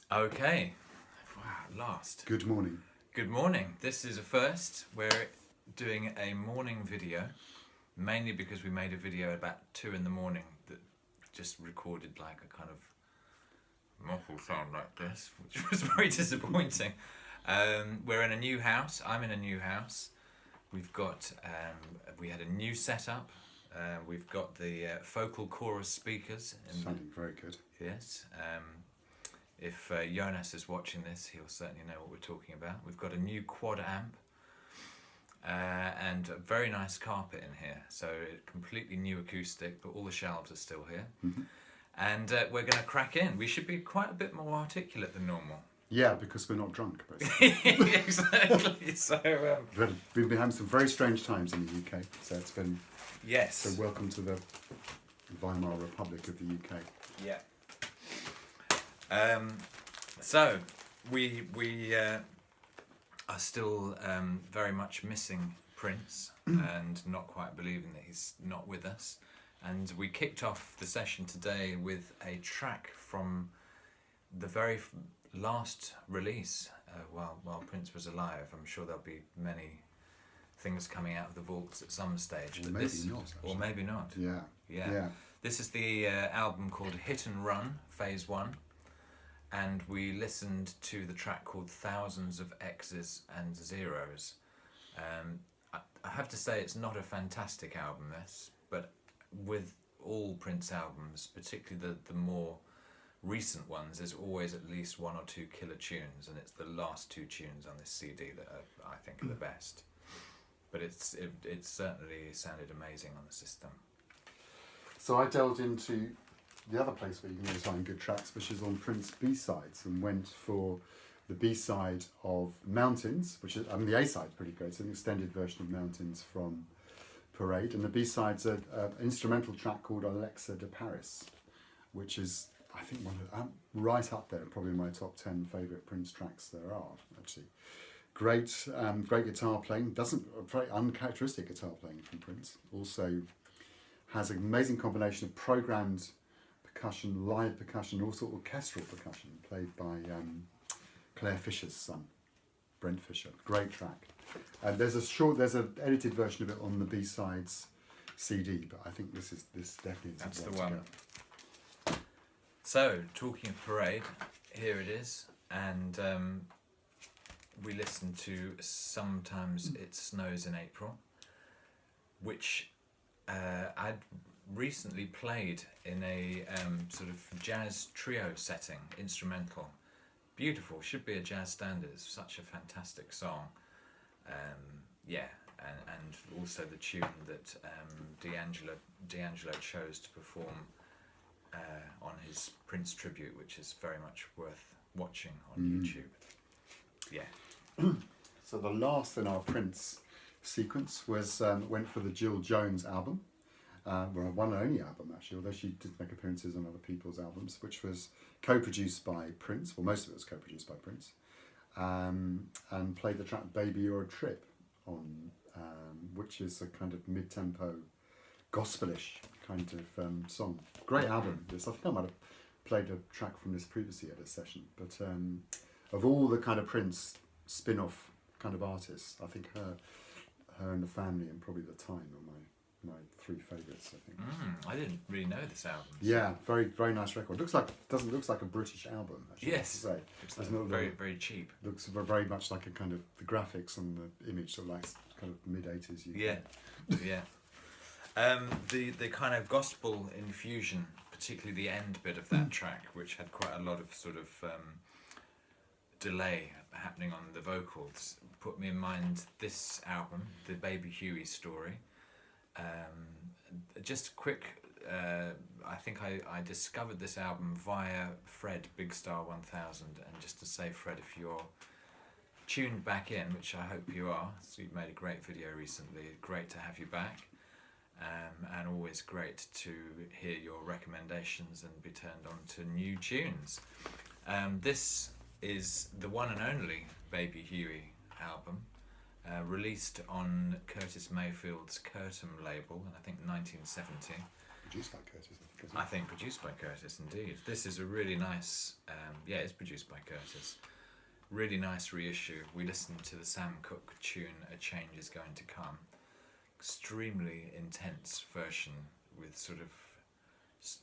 Okay. Wow, at last. Good morning. Good morning. This is a first. We're doing a morning video, mainly because we made a video about 2 in the morning that just recorded like a kind of muffled sound like this, which was very disappointing. We're in a new house. I'm in a new house. We've got, we had a new setup. We've got the focal chorus speakers. Sounding very good. Yes. If Jonas is watching this, he'll certainly know what we're talking about. We've got a new quad amp and a very nice carpet in here. So completely new acoustic, but all the shelves are still here. Mm-hmm. And we're going to crack in. We should be quite a bit more articulate than normal. Yeah, because we're not drunk, basically. Exactly. So We've been having some very strange times in the UK, so it's been... yes. So welcome to the Weimar Republic of the UK. Yeah. So we are still very much missing Prince and not quite believing that he's not with us. And we kicked off the session today with a track from the very last release while Prince was alive. I'm sure there'll be many things coming out of the vaults at some stage. Or maybe not. Actually. Or maybe not. Yeah. This is the album called Hit and Run, Phase 1. And we listened to the track called Thousands of X's and Zeros. I have to say it's not a fantastic album, this, but with all Prince albums, particularly the more recent ones, there's always at least 1 or 2 killer tunes, and it's the last 2 tunes on this CD that I think are the best. But it certainly sounded amazing on the system. So I delved into the other place where you can always find good tracks, which is on Prince B-sides, and went for the B-side of Mountains, which is, the A-side's pretty great. It's an extended version of Mountains from Parade, and the B-side's an instrumental track called Alexa de Paris, which is, I think, one of right up there, probably my top 10 favourite Prince tracks there are, actually. Great guitar playing, very uncharacteristic guitar playing from Prince. Also has an amazing combination of programmed percussion, live percussion, also orchestral percussion, played by Claire Fisher's son, Brent Fisher. Great track. There's an edited version of it on the B-sides CD, but I think this definitely is that's the one. So, talking of Parade, here it is, and we listened to Sometimes It Snows in April, which I'd recently played in a sort of jazz trio setting, instrumental. Beautiful, should be a jazz standard. It's such a fantastic song. And also the tune that D'Angelo chose to perform on his Prince tribute, which is very much worth watching on YouTube. Yeah. So the last in our Prince sequence was went for the Jill Jones album. One and only album, actually, although she did make appearances on other people's albums, which was co-produced by Prince, well, most of it was co-produced by Prince, and played the track Baby You're a Trip on, which is a kind of mid-tempo, gospelish kind of song. Great album, this. I think I might have played a track from this previously at a session, but of all the kind of Prince spin-off kind of artists, I think her and the Family and probably The Time are my 3 favourites, I think. I didn't really know this album. So. Yeah, very very nice record. Looks like a British album, actually. Yes. I have to say. Looks like very cheap. Looks very much like a kind of the graphics on the image, sort of like kind of mid-80s. Yeah. The kind of gospel infusion, particularly the end bit of that track, which had quite a lot of sort of delay happening on the vocals, put me in mind this album, the Baby Huey story. Just a quick, I think I discovered this album via Fred, Big Star 1000, and just to say, Fred, if you're tuned back in, which I hope you are, so you've made a great video recently, great to have you back, and always great to hear your recommendations and be turned on to new tunes. This is the one and only Baby Huey album, released on Curtis Mayfield's Curtum label in I think 1970. Produced by Curtis, I think. I think produced by Curtis, indeed. This is a really nice, it's produced by Curtis. Really nice reissue. We listened to the Sam Cooke tune, A Change Is Going to Come. Extremely intense version with sort of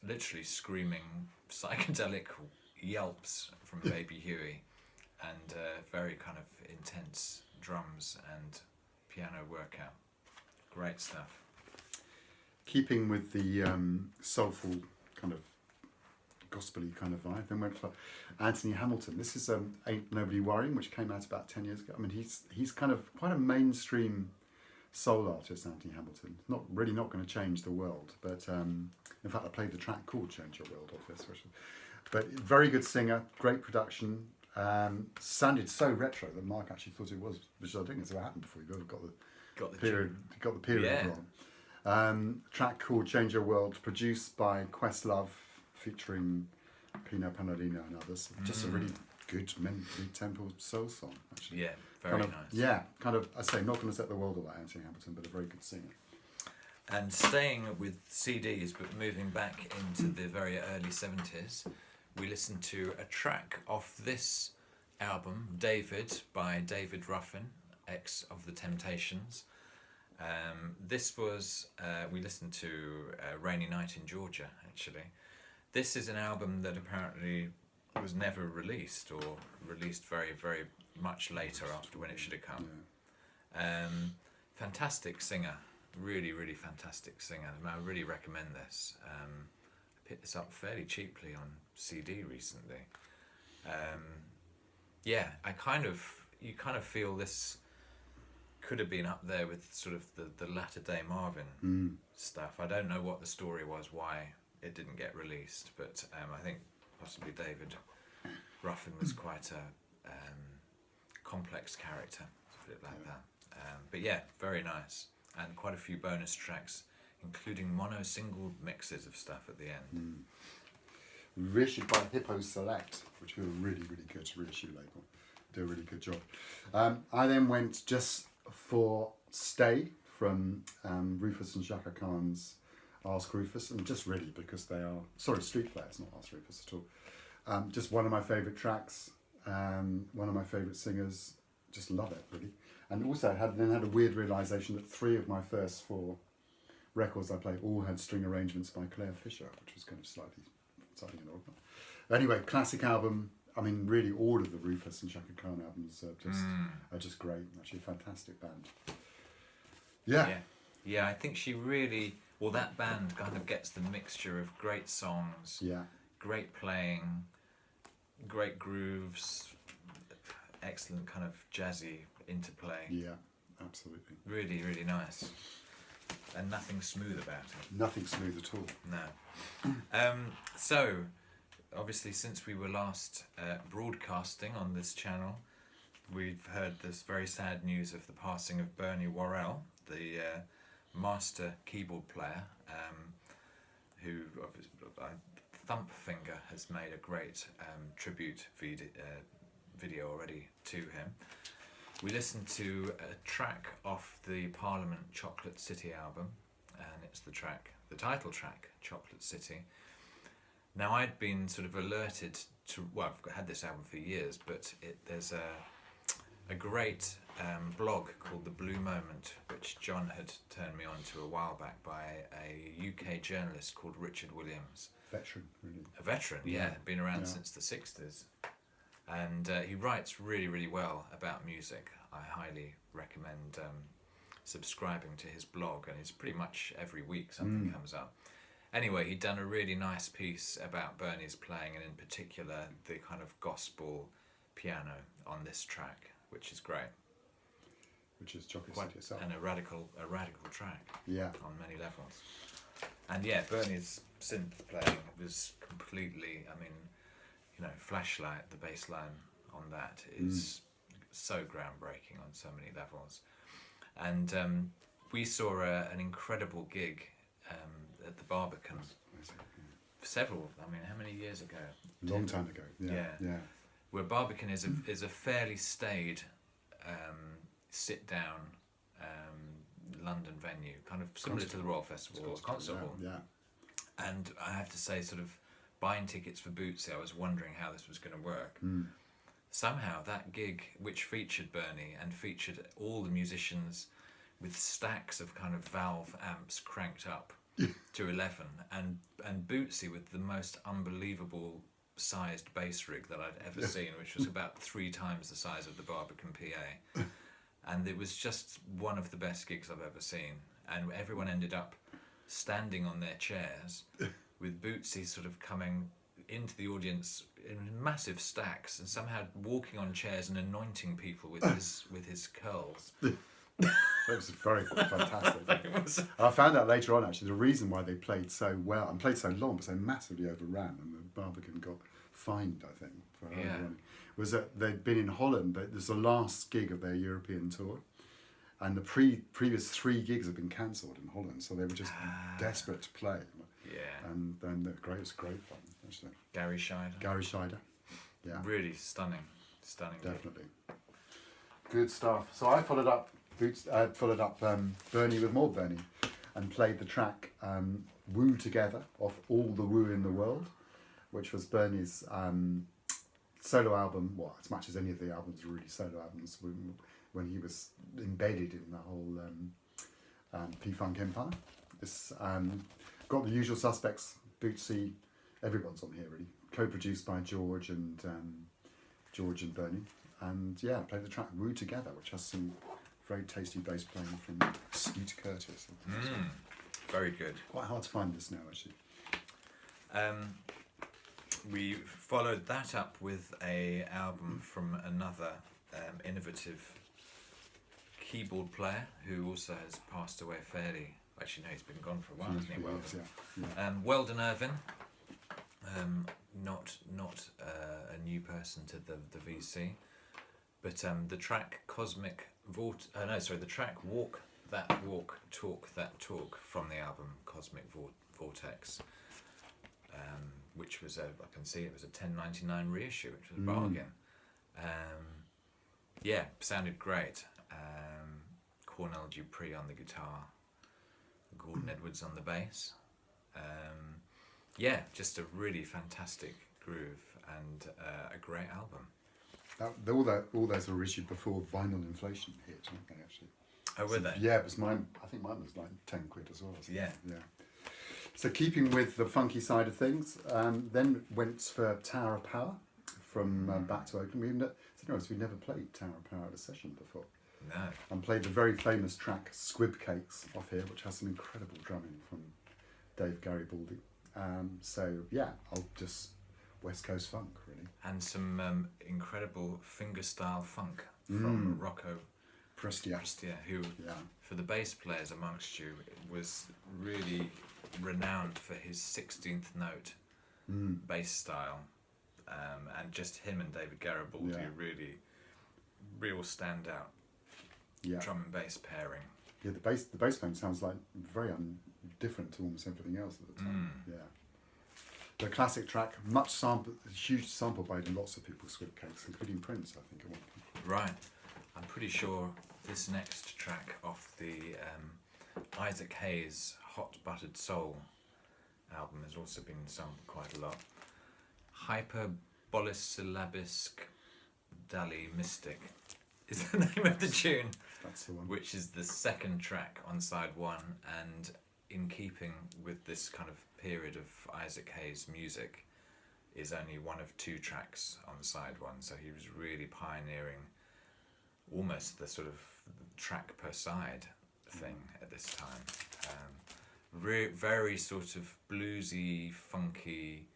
literally screaming psychedelic yelps from Baby Huey and very kind of intense drums and piano workout. Great stuff. Keeping with the soulful kind of gospely kind of vibe, then went for Anthony Hamilton. This is Ain't Nobody Worrying, which came out about 10 years ago. I mean, he's kind of quite a mainstream soul artist, Anthony Hamilton. Not going to change the world, but in fact I played the track called Change Your World off this. But very good singer, great production, sounded so retro that Mark actually thought it was, which I think has ever happened before. You've got the period wrong. Track called Change Your World, produced by Questlove, featuring Pino Panarino and others. Just a really good mid-tempo soul song, actually. Yeah, very nice. Yeah, kind of, I say, not going to set the world alight, Anthony Hamilton, but a very good singer. And staying with CDs, but moving back into the very early 70s, we listened to a track off this album, David, by David Ruffin, ex of The Temptations. This was, we listened to Rainy Night in Georgia, actually. This is an album that apparently was never released, or released very, very much later after when it should have come. Yeah. Fantastic singer, really, really fantastic singer. I really recommend this. I picked this up fairly cheaply on CD recently. You kind of feel this could have been up there with sort of the latter day Marvin stuff. I don't know what the story was, why it didn't get released, but I think possibly David Ruffin was quite a complex character, to put it like that. But yeah, very nice, and quite a few bonus tracks, including mono single mixes of stuff at the end. Reissued by Hippo Select, which was a really, really good reissue label. Do a really good job. I then went just for Stay from Rufus and Shaka Khan's Ask Rufus, and just really because they are, Street Players, not Ask Rufus at all. Just one of my favourite tracks, one of my favourite singers, just love it really. And also had a weird realisation that 3 of my first 4 records I played all had string arrangements by Claire Fisher, which was kind of slightly annoying. Anyway, classic album. I mean, really, all of the Rufus and Shaka Khan albums are just great. Actually, a fantastic band. Yeah. I think she really, that band kind of gets the mixture of great songs, great playing, great grooves, excellent kind of jazzy interplay. Yeah, absolutely. Really, really nice. And nothing smooth about it. Nothing smooth at all. No. So, obviously, since we were last broadcasting on this channel, we've heard this very sad news of the passing of Bernie Worrell, the master keyboard player, who Thumpfinger has made a great tribute video already to him. We listened to a track off the Parliament Chocolate City album, and it's the title track, Chocolate City. Now, I'd been sort of alerted to, I've had this album for years, but there's a great blog called The Blue Moment, which John had turned me on to a while back, by a UK journalist called Richard Williams. Veteran, really. A veteran, been around since the 60s. And he writes really, really well about music. I highly recommend subscribing to his blog, and it's pretty much every week something comes up. Anyway, he'd done a really nice piece about Bernie's playing, and in particular the kind of gospel piano on this track, which is great. Which is Chocolate City itself. And a radical track. Yeah. On many levels. And yeah, Bernie's synth playing was completely, Flashlight, the bass line on that is so groundbreaking on so many levels. And we saw an incredible gig at the Barbican. Several, how many years ago? Long time ago. Yeah. Where Barbican is a fairly staid, sit down London venue, kind of similar to the Royal Festival or Concert Hall. Yeah. And I have to say, sort of buying tickets for Bootsy, I was wondering how this was going to work. Somehow that gig, which featured Bernie and featured all the musicians with stacks of kind of Valve amps cranked up to 11, and Bootsy with the most unbelievable sized bass rig that I'd ever seen, which was about 3 times the size of the Barbican PA. And it was just one of the best gigs I've ever seen. And everyone ended up standing on their chairs with Bootsy sort of coming into the audience in massive stacks and somehow walking on chairs and anointing people with his curls. It was very fantastic. I found out later on, actually, the reason why they played so well and played so long, but so massively overran, and the Barbican got fined, I think, for overrunning, was that they'd been in Holland. It was the last gig of their European tour, and the previous 3 gigs had been cancelled in Holland, so they were just desperate to play. Yeah. And then it was great fun, actually. Gary Scheider. Yeah. Really stunning. Definitely. Good stuff. So I followed up Bernie with more Bernie, and played the track Woo Together off All the Woo in the World, which was Bernie's solo album, well, as much as any of the albums were really solo albums, when he was embedded in the whole P-Funk empire. It's got the usual suspects, Bootsy, everyone's on here really, co-produced by George and Bernie, and yeah, played the track Woo Together, which has some very tasty bass playing from Skeet Curtis. Very good. Quite hard to find this now, actually. We followed that up with a album from another innovative keyboard player who also has passed away fairly. Actually, no, he's been gone for a while, hasn't he? Weldon. Yeah. Weldon Irvin. Not a new person to the VC, but the track the track Walk That Walk, Talk That Talk from the album Cosmic Vortex, which was I can see it was a $10.99 reissue, which was a bargain. Sounded great. Cornell Dupree on the guitar, Gordon Edwards on the bass. Just a really fantastic groove and a great album. All those were issued before vinyl inflation hit, weren't they, actually? Oh, were they? Yeah, it was mine. I think mine was like 10 quid as well. Yeah. So keeping with the funky side of things, then went for Tower of Power from Back to Oakland. We never played Tower of Power at a session before. No. And played the very famous track Squib Cakes off here, which has some incredible drumming from Dave Garibaldi. I'll just West Coast funk, really. And some incredible fingerstyle funk from Rocco Prestia, who, for the bass players amongst you, was really renowned for his 16th note bass style. And just him and David Garibaldi really real standout drum and bass pairing. Yeah, the bass playing sounds like very different to almost everything else at the time. Yeah. The classic track, huge sample by lots of people, Squib Cakes, including Prince, I think, at one point. Right. I'm pretty sure this next track off the Isaac Hayes Hot Buttered Soul album has also been sung quite a lot. Hyperbolysyllabisk Dali Mystic is the name of the tune. That's the one. Which is the second track on side 1, and in keeping with this kind of period of Isaac Hayes' music, is only one of 2 tracks on side 1, so he was really pioneering almost the sort of track per side thing at this time. Very sort of bluesy, funky,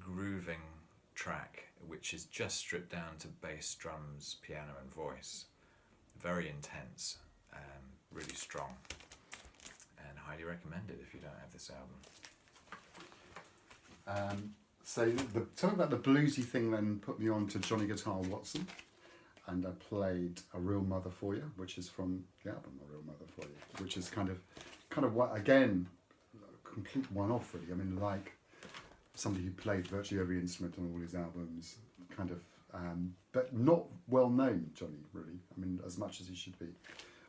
grooving track, which is just stripped down to bass, drums, piano and voice. Very intense, really strong, and highly recommended if you don't have this album. Talking about the bluesy thing then put me on to Johnny Guitar Watson, and I played A Real Mother For You, which is from the album A Real Mother For You, which is kind of what, again, a complete one-off really. I mean, like somebody who played virtually every instrument on all his albums, but not well known, Johnny, really. I mean, as much as he should be.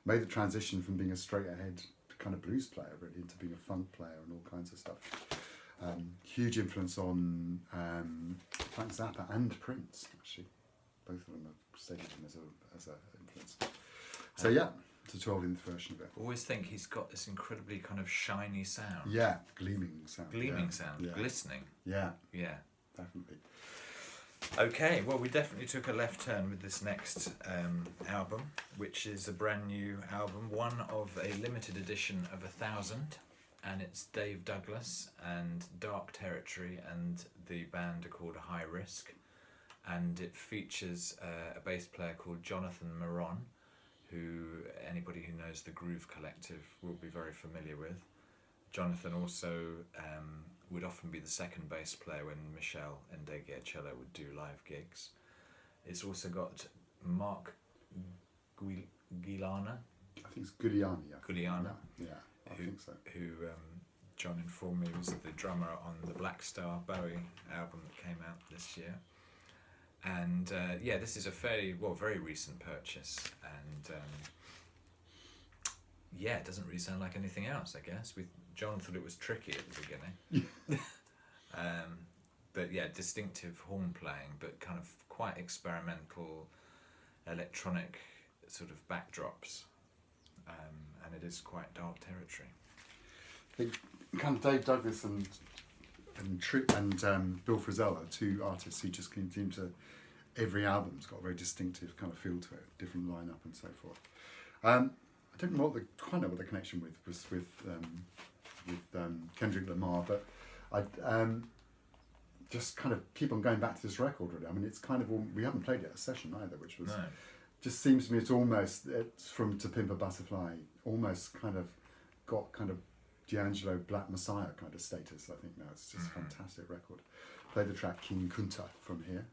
Made the transition from being a straight ahead kind of blues player, really, into being a funk player and all kinds of stuff. Huge influence on Frank Zappa and Prince, actually. Both of them have stated him as a influence. So yeah, it's a 12-inch version of it. I always think he's got this incredibly kind of shiny sound. Yeah, gleaming sound. Gleaming, glistening. Yeah, Yeah. definitely. Okay, well, we definitely took a left turn with this next album, which is a brand new album, one of a limited edition of 1,000, and it's Dave Douglas and Dark Territory, and the band are called High Risk, and it features a bass player called Jonathan Moron, who anybody who knows the Groove Collective will be very familiar with. Jonathan also would often be the second bass player when Michel Ndegeocello would do live gigs. It's also got Mark Guilana. I think it's Guiliani. Guiliana. Yeah, I think so. Who John informed me was the drummer on the Black Star Bowie album that came out this year. And yeah, this is a very recent purchase, and yeah, it doesn't really sound like anything else, I guess. John thought it was tricky at the beginning. But yeah, distinctive horn playing, but kind of quite experimental electronic sort of backdrops. And it is quite Dark Territory. I think kind of Dave Douglas and Bill Frisell are two artists who just seem to, every album's got a very distinctive kind of feel to it, different lineup and so forth. I don't know quite know what the connection was with Kendrick Lamar, but I just kind of keep on going back to this record, really. I mean, it's kind of we haven't played it at a session either, which was just seems to me it's from To Pimp a Butterfly, almost kind of got kind of D'Angelo Black Messiah kind of status. I think now it's just a fantastic record. Played the track King Kunta from here.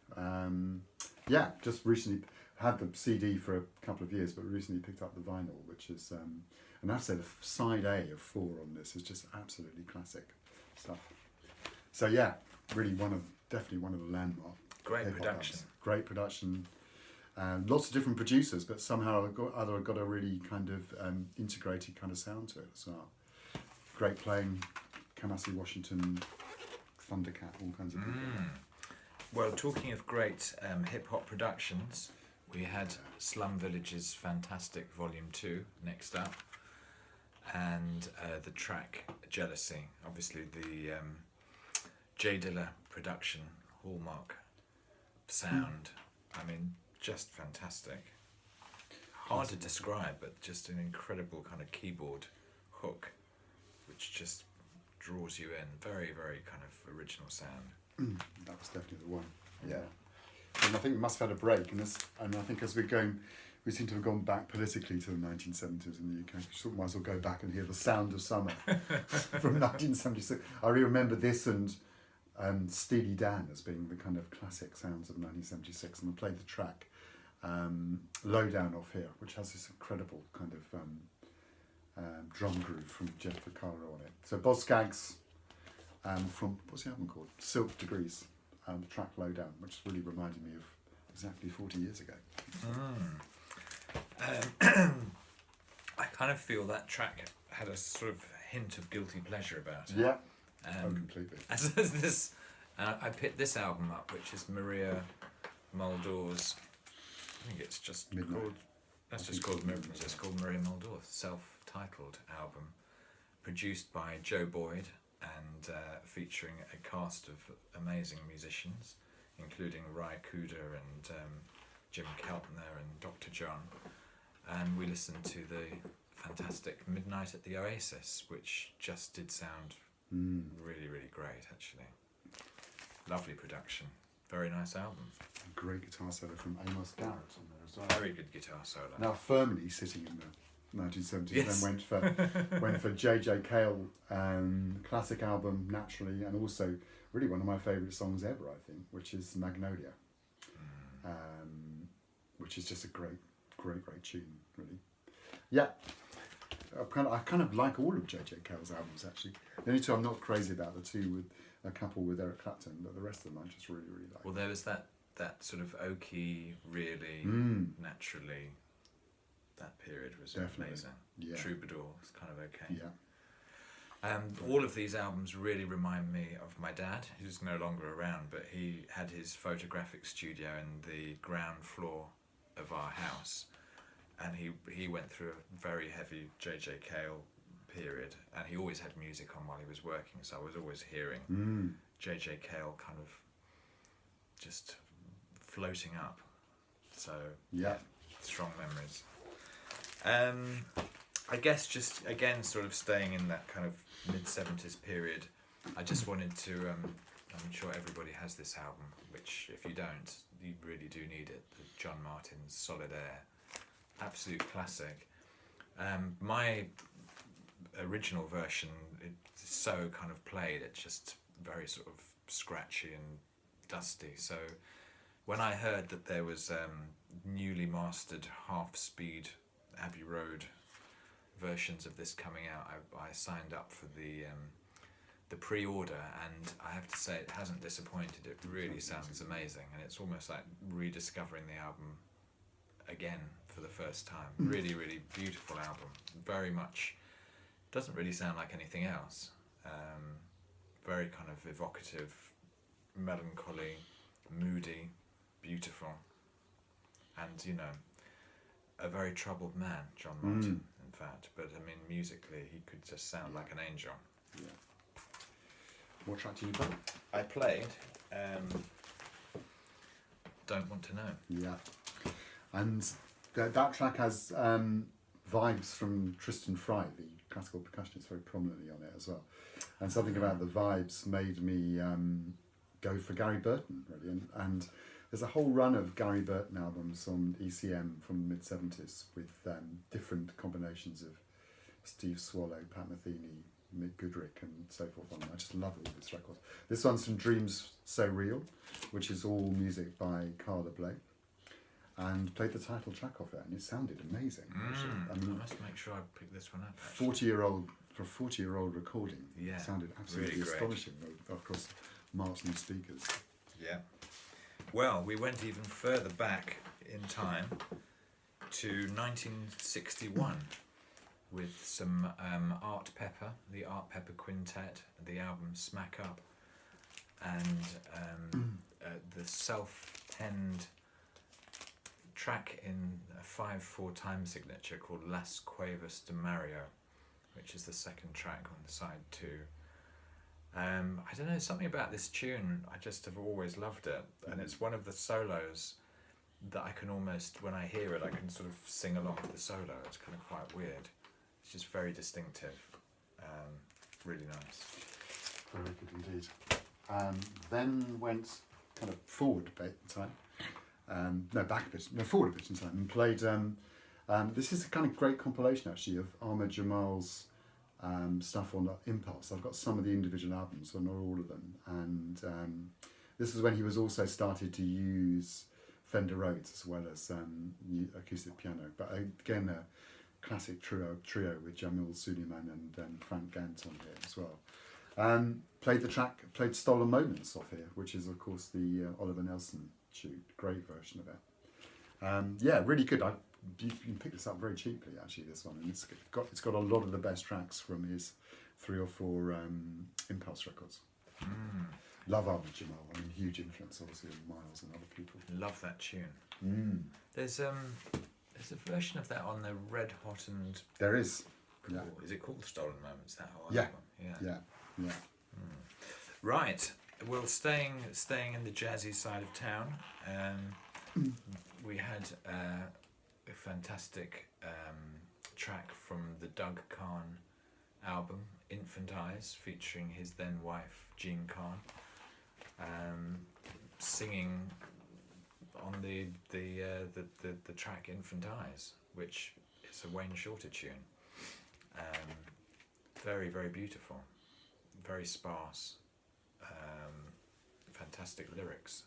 Yeah, just recently had the CD for a couple of years, but recently picked up the vinyl, which is, and I have to say the side A of 4 on this is just absolutely classic stuff. So yeah, really definitely one of the landmark. Great production. Great production. Lots of different producers, but somehow I've got a really kind of integrated kind of sound to it as well. Great playing, Kamasi Washington, Thundercat, all kinds of people. Well, talking of great hip-hop productions, we had Slum Village's fantastic Volume 2 next up, and the track Jealousy, obviously the J Dilla production, hallmark sound. I mean, just fantastic. Hard to describe, but just an incredible kind of keyboard hook, which just draws you in. Very, very kind of original sound. That was definitely the one. Yeah. And I think we must have had a break, and I think as we're going, we seem to have gone back politically to the 1970s in the UK. So we might as well go back and hear The Sound of Summer from 1976. I really remember this and Steely Dan as being the kind of classic sounds of 1976, and I played the track Lowdown off here, which has this incredible kind of drum groove from Jeff Porcaro on it. So Boz Scaggs from, what's the album called? Silk Degrees, the track Lowdown, which really reminded me of exactly 40 years ago. I kind of feel that track had a sort of hint of guilty pleasure about it. Yeah, completely. As this, I picked this album up, which is Maria Muldaur's, I think it's just Midnight. called, that's just called Maria Muldaur's self-titled album, produced by Joe Boyd and featuring a cast of amazing musicians, including Ry Cooder and Jim Keltner and Dr. John. And we listened to the fantastic Midnight at the Oasis, which just did sound really, really great, actually. Lovely production. Very nice album. A great guitar solo from Amos Garrett on there as well. Very good guitar solo. Now firmly sitting in the 1970s, Yes. then went for J.J. Cale classic album Naturally, and also really one of my favourite songs ever, I think, which is Magnolia, which is just a great tune, really. Yeah, I kind of like all of J.J. Cale's albums, actually. The only two I'm not crazy about, the two with a couple with Eric Clapton, but the rest of them I just really, really like. Well, there was that sort of oaky, really naturally that period was Definitely. amazing. Yeah. Troubadour was kind of okay. Yeah. All of these albums really remind me of my dad, who's no longer around, but he had his photographic studio in the ground floor of our house, and he went through a very heavy J.J. Cale period, and he always had music on while he was working, so I was always hearing J.J. Cale kind of just floating up. So Yeah. strong memories. I guess just again sort of staying in that kind of mid-70s period, I just wanted to, I'm sure everybody has this album, which if you don't, you really do need it, the John Martin's Solid Air. Absolute classic. My original version, it's so kind of played, it's just very sort of scratchy and dusty, so when I heard that there was newly mastered half-speed Abbey Road versions of this coming out, I signed up for the pre-order, and I have to say it hasn't disappointed. It really sounds amazing, and it's almost like rediscovering the album again for the first time. Really, really beautiful album. Very much doesn't really sound like anything else. Very kind of evocative, melancholy, moody, beautiful, and you know, a very troubled man, John Martin, in fact. But I mean, musically, he could just sound like an angel. Yeah. What track did you play? I played Don't Want to Know. Yeah. And that track has vibes from Tristan Fry, the classical percussionist, very prominently on it as well. And something about the vibes made me go for Gary Burton, really. And there's a whole run of Gary Burton albums on ECM from the mid-70s with different combinations of Steve Swallow, Pat Metheny, Mick Goodrick and so forth on them. I just love all this record. This one's from Dreams So Real, which is all music by Carla Bley, and played the title track off it, and it sounded amazing. Actually. I mean, I must make sure I pick this one up. 40-year-old recording. Yeah, It sounded absolutely really great. astonishing. Of course, Martin speakers. Yeah. Well, we went even further back in time to 1961 with some Art Pepper, the Art Pepper Quintet, the album Smack Up, and the self-penned track in a 5/4 time signature called Las Cuevas de Mario, which is the second track on the side two. I don't know, something about this tune, I just have always loved it, and it's one of the solos that I can almost, when I hear it, I can sort of sing along with the solo. It's kind of quite weird. It's just very distinctive. Really nice. Very good indeed. Then went kind of forward a bit in time. No, back a bit. No, forward a bit in time. And played. This is a kind of great compilation actually of Ahmad Jamal's stuff on Impulse. I've got some of the individual albums, but not all of them. And this is when he was also started to use Fender Rhodes as well as acoustic piano. But again, a classic trio with Jamal Suleiman and Frank Gant on here as well. Played Stolen Moments off here, which is of course the Oliver Nelson tune. Great version of it. Yeah, really good. You can pick this up very cheaply actually, this one, and it's got a lot of the best tracks from his 3 or 4 Impulse records. Love Ahmad Jamal. I mean, huge influence obviously on Miles and other people. Love that tune. There's a version of that on the Red Hot and... There is. Yeah. Is it called Stolen Moments, that whole Yeah. album? Yeah. Right. Well, staying in the jazzy side of town, we had a fantastic track from the Doug Kahn album, Infant Eyes, featuring his then wife Jean Kahn, singing on the track Infant Eyes, which is a Wayne Shorter tune. Very, very beautiful, very sparse, fantastic lyrics.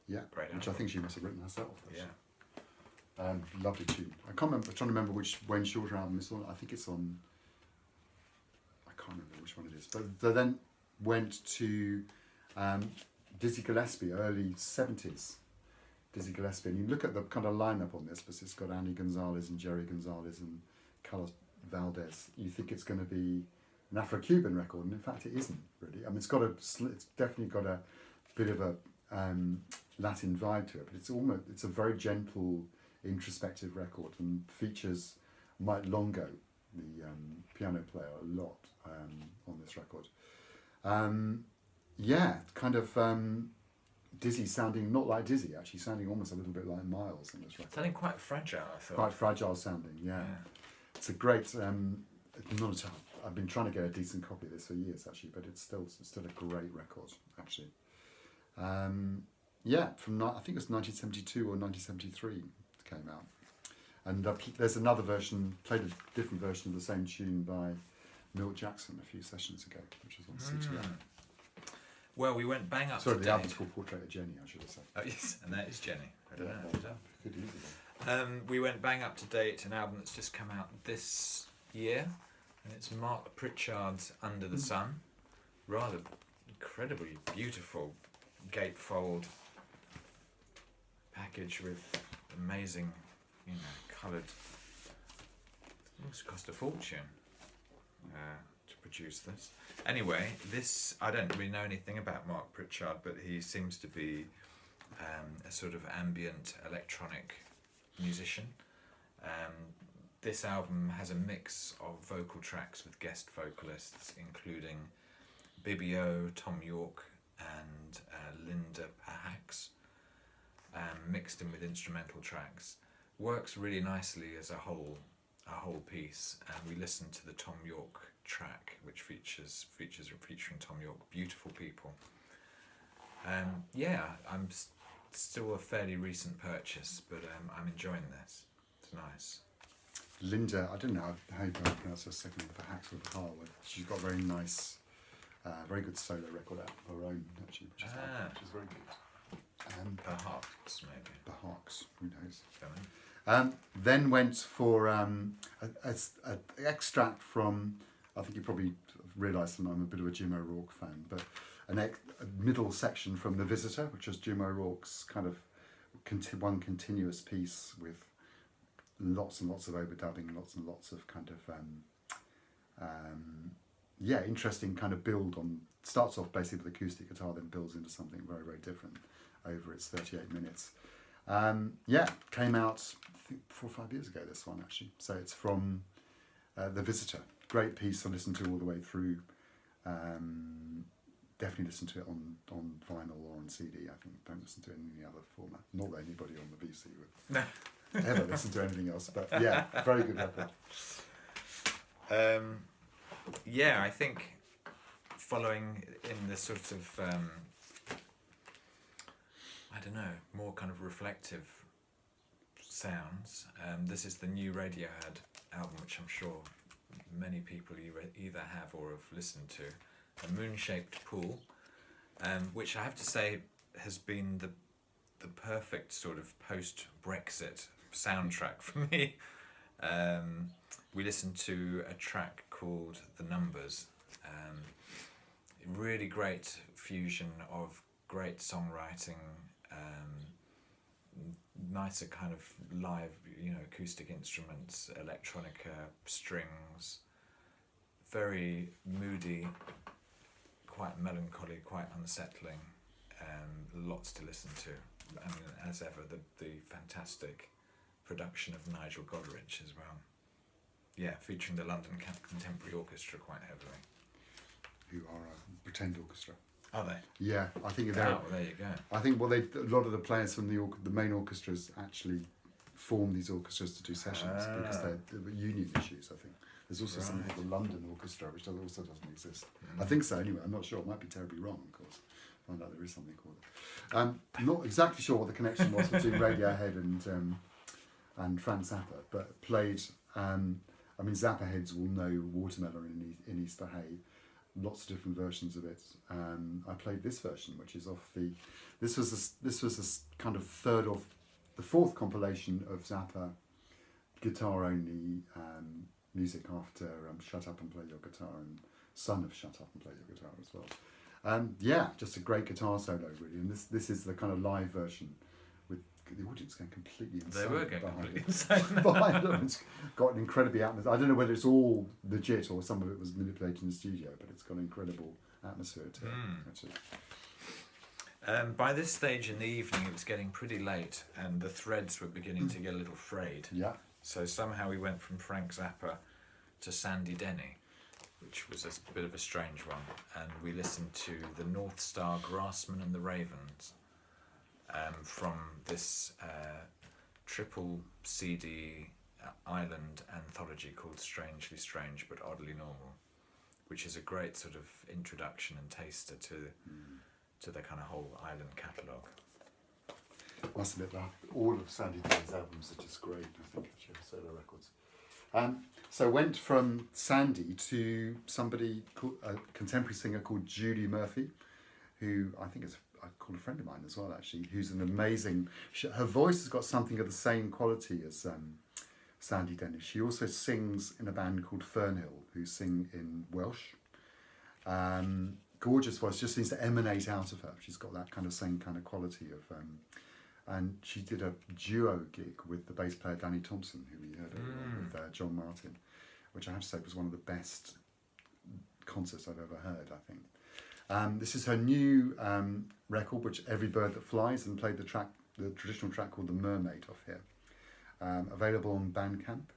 Yeah, Great which album. I think she must have written herself. Actually. Yeah. Lovely tune. I can't remember. I'm trying to remember which Wayne Shorter album it's on. I think it's on. I can't remember which one it is. But they then went to Dizzy Gillespie, early 70s. Dizzy Gillespie. And you look at the kind of lineup on this, because it's got Andy Gonzalez and Jerry Gonzalez and Carlos Valdez. You think it's going to be an Afro-Cuban record, and in fact it isn't really. I mean, it's definitely got a bit of a Latin vibe to it, but it's a very gentle, introspective record, and features Mike Longo, the piano player, a lot on this record. Kind of Dizzy sounding not like Dizzy, actually sounding almost a little bit like Miles in this record. Sounding quite fragile, I thought. Quite fragile sounding, yeah. It's a great. I've been trying to get a decent copy of this for years, actually, but it's still a great record, actually. From I think it was 1972 or 1973 it came out, and there's another version, played a different version of the same tune by Milt Jackson a few sessions ago, which was on CTR. Well, we went bang up Sorry, to the date. album's called Portrait of Jenny, I should have said. Oh yes, and that is Jenny. I don't know. Good easy. We went bang up to date, an album that's just come out this year, and it's Mark Pritchard's Under the Sun. Rather incredibly beautiful gatefold package with amazing, coloured. It must cost a fortune to produce this. Anyway, I don't really know anything about Mark Pritchard, but he seems to be a sort of ambient electronic musician. This album has a mix of vocal tracks with guest vocalists, including Bibio, Tom York, and Linda Pahax, mixed in with instrumental tracks. Works really nicely as a whole piece, and we listened to the Tom York track, which featuring Tom York, Beautiful People. I'm still a fairly recent purchase, but I'm enjoying this. It's nice. Linda, I don't know how you pronounce her second name, Pahax with a H, she's got a very nice, very good solo record out of her own, actually, which is very good. Perhaps, maybe. Pahax, who knows? Don't know. Then went for an extract from, I think you probably realised that I'm a bit of a Jim O'Rourke fan, but a middle section from The Visitor, which is Jim O'Rourke's kind of one continuous piece with lots and lots of overdubbing, lots and lots of kind of interesting kind of build on. Starts off basically with acoustic guitar, then builds into something very, very different over its 38 minutes. Came out I think 4 or 5 years ago, this one actually. So it's from The Visitor. Great piece to listen to all the way through. Definitely listen to it on vinyl or on CD, I think. Don't listen to it in any other format. Not that anybody on the VC would ever listen to anything else, but yeah, very good record. I think following in the sort of more kind of reflective sounds. This is the new Radiohead album, which I'm sure many people either have or have listened to. A Moon-Shaped Pool, which I have to say has been the perfect sort of post-Brexit soundtrack for me. We listened to a track called The Numbers. Really great fusion of great songwriting, nicer kind of live, acoustic instruments, electronica, strings, very moody, quite melancholy, quite unsettling, lots to listen to. I mean, as ever, the fantastic production of Nigel Godrich as well. Yeah, featuring the London Contemporary Orchestra quite heavily. Who are a pretend orchestra. Are they? Yeah, I think they're. Oh, well, there you go. I think a lot of the players from the main orchestras actually form these orchestras to do sessions because they're union issues. I think there's also something called the London Orchestra, which also doesn't exist. I think so anyway. I'm not sure. It might be terribly wrong, of course. Find out there is something called it. I'm not exactly sure what the connection was between Radiohead and Frank Zappa, but played. Zappa heads will know Watermelon in Easter Hay. Lots of different versions of it. I played this version, which is off the. This was a kind of the fourth compilation of Zappa guitar only music after Shut Up and Play Your Guitar and Son of Shut Up and Play Your Guitar as well. Just a great guitar solo really, and this is the kind of live version with the audience going completely insane. They were going behind completely it. insane. Behind them, it's got an incredibly atmosphere. I don't know whether it's all legit or some of it was manipulated in the studio, but it's got an incredible atmosphere to it. Actually. By this stage in the evening, it was getting pretty late, and the threads were beginning to get a little frayed. Yeah. So somehow we went from Frank Zappa to Sandy Denny, which was a bit of a strange one, and we listened to the North Star Grassmen and the Ravens from this triple CD island anthology called Strangely Strange but Oddly Normal, which is a great sort of introduction and taster to the kind of whole island catalogue. Must admit that all of Sandy Denny's albums are just great, I think, actually, solo records. So went from Sandy to somebody called a contemporary singer called Judy Murphy, who I think is I call a friend of mine as well, actually, who's an amazing. Her voice has got something of the same quality as Sandy Denny. She also sings in a band called Fernhill, who sing in Welsh. Gorgeous voice, just seems to emanate out of her. She's got that kind of same kind of quality of. And she did a duo gig with the bass player Danny Thompson, who we heard earlier, with John Martin, which I have to say was one of the best concerts I've ever heard, I think. This is her new record, which Every Bird That Flies, and played the traditional track called The Mermaid off here. Available on Bandcamp.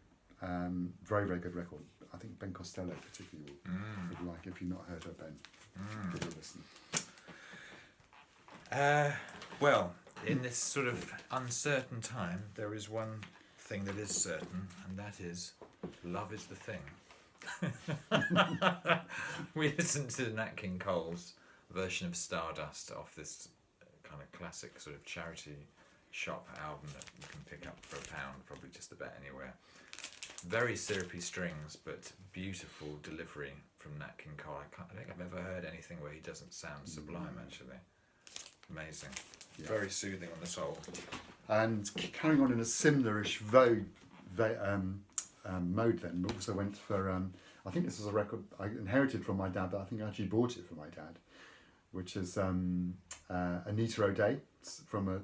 Very, very good record. I think Ben Costello particularly would like it. If you've not heard her, Ben, give it a listen. Well, in this sort of uncertain time, there is one thing that is certain, and that is love is the thing. We listened to Nat King Cole's version of Stardust off this kind of classic sort of charity shop album that you can pick up for £1, probably just about anywhere. Very syrupy strings, but beautiful delivery from Nat King Cole. I think I've ever heard anything where he doesn't sound sublime, actually. Amazing. Yeah. Very soothing on the soul. And carrying on in a similarish mode then, we also went for, I think this was a record I inherited from my dad, but I think I actually bought it from my dad, which is Anita O'Day from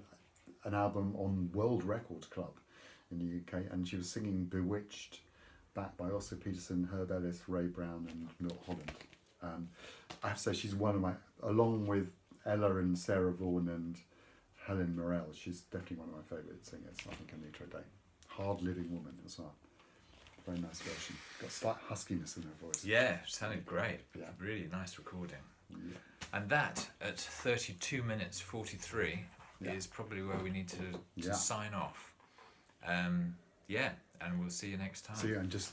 an album on World Record Club in the UK, and she was singing Bewitched, backed by Oscar Peterson, Herb Ellis, Ray Brown and Milt Holland. I have to say she's one of my, along with Ella and Sarah Vaughan and Helen Morell, she's definitely one of my favourite singers, I think, Anita O'Day. Hard-living woman as well. Very nice version. Got slight huskiness in her voice. Yeah, sounded great. Yeah. Really nice recording. Yeah. And that, at 32 minutes 43, is probably where we need to sign off. Yeah, and we'll see you next time. See you, and just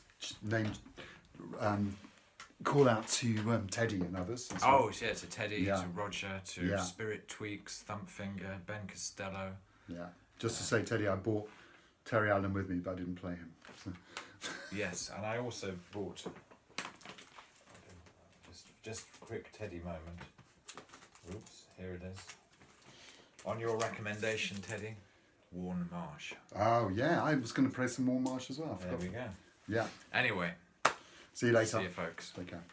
call out to Teddy and others. Oh, yeah, to Teddy, Yeah. to Roger, to Spirit Tweaks, Thumpfinger, Ben Costello. Yeah, just to say, Teddy, I bought Terry Allen with me, but I didn't play him. So. Yes, and I also bought, just a quick Teddy moment. Oops, here it is. On your recommendation, Teddy, Warren Marsh. Oh, yeah, I was going to play some more Marsh as well. There we go. Yeah. Anyway. See you later. See you, folks. Take care.